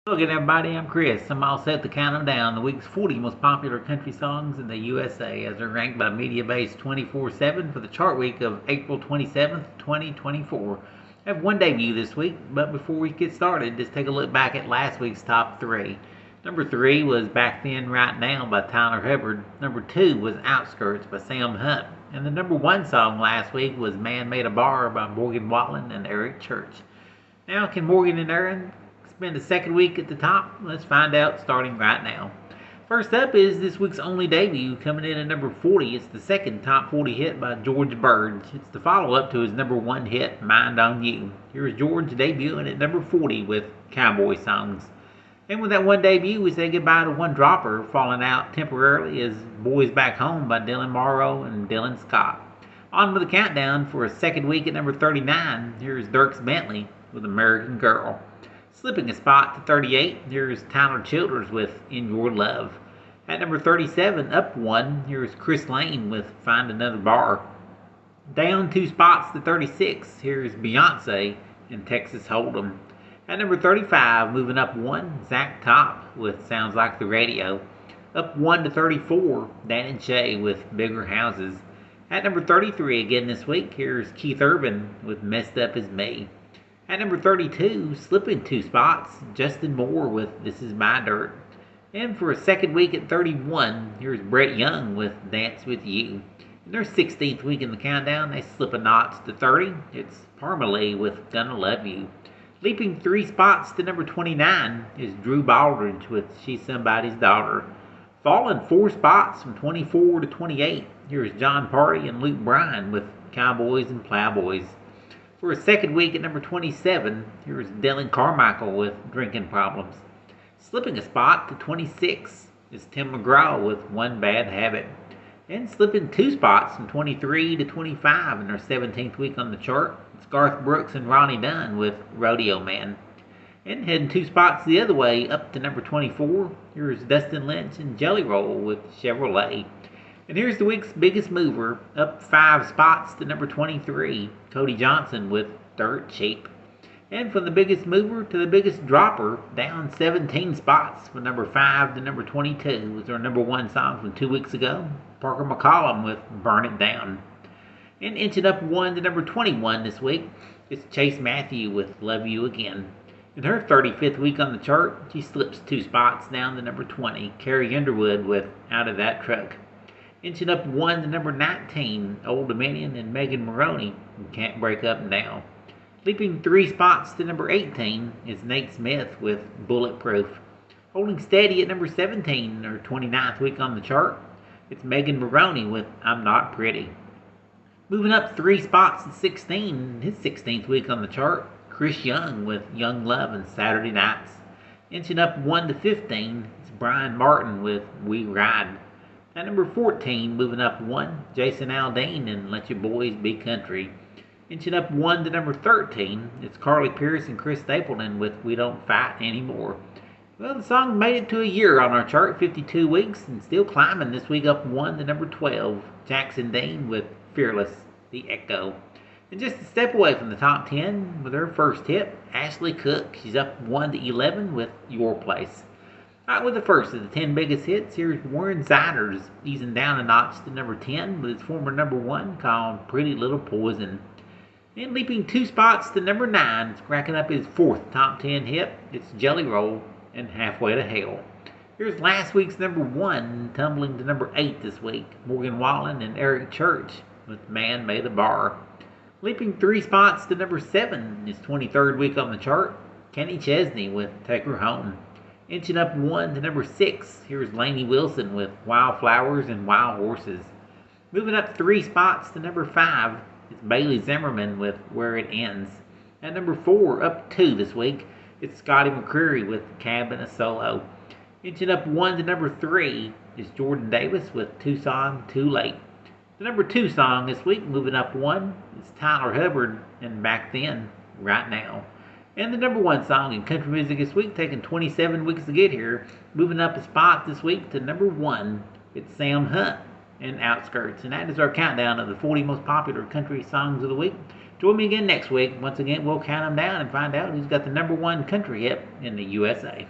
Hello again, everybody. I'm Chris. I'm all set to count them down. The week's 40 most popular country songs in the USA as they're ranked by MediaBase 24/7 for the chart week of April 27th, 2024. I have one debut this week, but before we get started, just take a look back at last week's top three. Number three was Back Then, Right Now by Tyler Hubbard. Number two was Outskirts by Sam Hunt. And the number one song last week was Man Made a Bar by Morgan Wallen and Eric Church. Now, can Morgan and Aaron spend the second week at the top? Let's find out starting right now. First up is this week's only debut, coming in at number 40. It's the second top 40 hit by George Bird. It's the follow-up to his number one hit, Mind on You. Here's George debuting at number 40 with Cowboy Songs. And with that one debut, we say goodbye to one dropper, falling out temporarily as Boys Back Home by Dylan Morrow and Dylan Scott. On with the countdown for a second week at number 39. Here's Dierks Bentley with American Girl. Slipping a spot to 38, here's Tyler Childers with In Your Love. At number 37, up one, here's Chris Lane with Find Another Bar. Down two spots to 36, here's Beyonce in Texas Hold'em. At number 35, moving up one, Zach Top with Sounds Like the Radio. Up one to 34, Dan and Shay with Bigger Houses. At number 33 again this week, here's Keith Urban with Messed Up As Me. At number 32, slipping two spots, Justin Moore with This Is My Dirt. And for a second week at 31, here's Brett Young with Dance With You. In their 16th week in the countdown, they slip a notch to 30. It's Parmalee with Gonna Love You. Leaping three spots to number 29 is Drew Baldridge with She's Somebody's Daughter. Falling four spots from 24 to 28, here's John Party and Luke Bryan with Cowboys and Plowboys. For a second week at number 27, here's Dylan Carmichael with Drinking Problems. Slipping a spot to 26 is Tim McGraw with One Bad Habit. And slipping two spots from 23 to 25 in their 17th week on the chart, it's Garth Brooks and Ronnie Dunn with Rodeo Man. And heading two spots the other way up to number 24, here's Dustin Lynch and Jelly Roll with Chevrolet. And here's the week's biggest mover, up five spots to number 23, Cody Johnson with Dirt Cheap. And from the biggest mover to the biggest dropper, down 17 spots from number 5 to number 22 was our number one song from 2 weeks ago, Parker McCollum with Burn It Down. And inching up one to number 21 this week, it's Chase Matthew with Love You Again. In her 35th week on the chart, she slips two spots down to number 20, Carrie Underwood with Out of That Truck. Inching up one to number 19, Old Dominion and Megan Moroney, Can't Break Up Now. Leaping three spots to number 18 is Nate Smith with Bulletproof. Holding steady at number 17, her 29th week on the chart, it's Megan Moroney with I'm Not Pretty. Moving up three spots to 16, his 16th week on the chart, Chris Young with Young Love and Saturday Nights. Inching up 1 to 15, it's Brian Martin with We Ride. At number 14, moving up one, Jason Aldean and Let Your Boys Be Country. Inching up one to number 13, it's Carly Pearce and Chris Stapleton with We Don't Fight Anymore. Well, the song made it to a year on our chart, 52 weeks, and still climbing this week up one to number 12, Jackson Dean with Fearless, The Echo. And just a step away from the top 10 with her first hit, Ashley Cook. She's up 1 to 11 with Your Place. Right with the first of the 10 biggest hits, here's Warren Ziders easing down a notch to number 10 with his former number 1 called Pretty Little Poison. And leaping two spots to number 9, it's cracking up his fourth top 10 hit, it's Jelly Roll and Halfway to Hell. Here's last week's number 1, tumbling to number 8 this week, Morgan Wallen and Eric Church with Man Made a Bar. Leaping three spots to number 7, his 23rd week on the chart, Kenny Chesney with Take Her Home. Inching up 1 to number 6, here's Lainey Wilson with Wildflowers and Wild Horses. Moving up three spots to number 5, it's Bailey Zimmerman with Where It Ends. At number 4, up 2 this week, it's Scotty McCreery with Cab and a Solo. Inching up 1 to number 3 is Jordan Davis with Tucson Too Late. The number 2 song this week, moving up 1, is Tyler Hubbard and Back Then, Right Now. And the number 1 song in country music this week, taking 27 weeks to get here, moving up a spot this week to number 1, it's Sam Hunt and Outskirts. And that is our countdown of the 40 most popular country songs of the week. To Join me again next week. Once again, we'll count them down and find out who's got the #1 country hit in the USA.